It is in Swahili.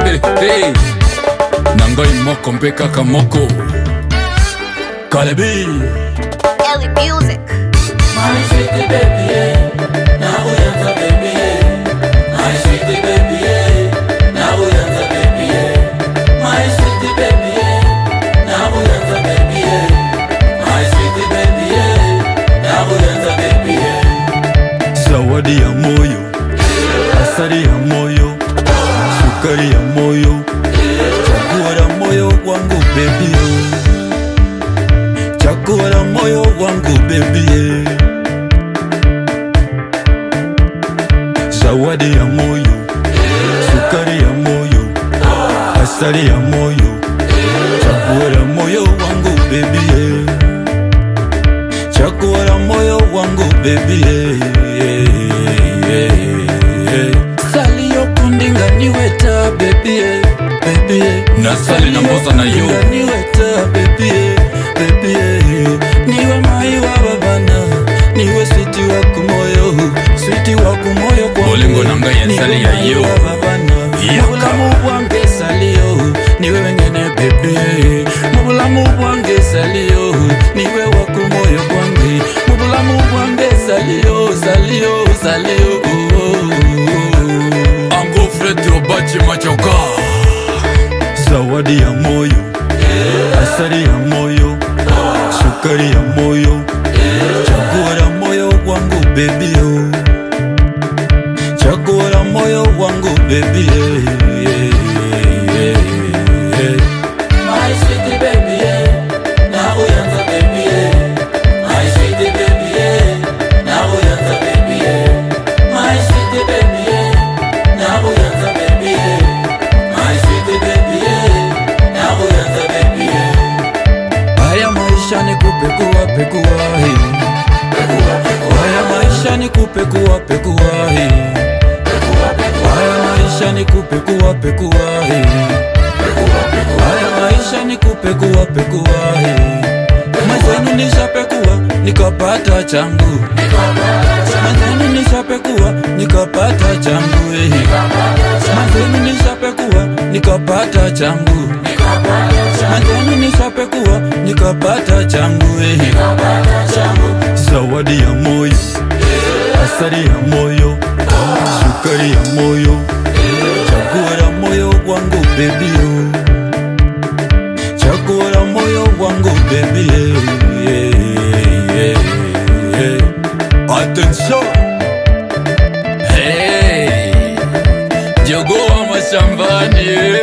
Hey, Nangai moko mpeka kamoko Kalebi Ellie Music. My sweetie baby, yeah. Now we enter baby, yeah. My sweetie baby, yeah. Now we enter baby, yeah. My sweetie baby, yeah. Now we enter baby, yeah. My sweetie baby, yeah. Now we enter baby, yeah. Zawadi ya moyo, asali ya moyo, sukari ya moyo, chaguo la moyo wangu baby, chaguo la moyo wangu baby. Zawadi ya moyo, sukari ya moyo, asali ya moyo, chaguo la moyo wangu baby, chaguo la moyo wangu baby. Sali yokundinga niweta baby, baby. Nasali na mbosa na yo Niweta baby, baby. Niwe mai wa babana, niwe switi wa kumoyo, switi wa kumoyo kwa Bolingo nanga ya sali ya yo Mubulamu bwange sali yo, niwe wengene baby. Mubulamu bwange sali yo, niwe wa kumoyo bwange. Mubulamu bwange sali yo, sali yo, sali yo. Ango Fredi Obachi Machoka. Zawadi ya moyo, asali ya moyo, sukari ya moyo, chaguo la moyo wangu baby, chaguo la moyo wangu baby. My sweetie baby, yeah. Now we enter baby, yeah. My sweetie baby, yeah. Now we enter baby, yeah. My sweetie baby, yeah. Now we enter baby, yeah. My sweetie baby, yeah. Now we enter baby, yeah. Haya maisha ni kupekua pekua hii, haya maisha ni kupekua pekua hii, haya maisha ni kupekua pekua hii, haya maisha ni kupekua pekua hii. Mwenzenu nishapekua nikapata changu, mwenzenu nishapekua nikapata changu, mwenzenu nishapekua nikapata changu, mwenzenu nishapekua nikapata changu. Zawadi ya moyo, asali ya moyo, sukari ya moyo, chaguo la moyo wangu baby, chaguo la moyo wangu baby. Attention. Hey, jogo wa mashambani.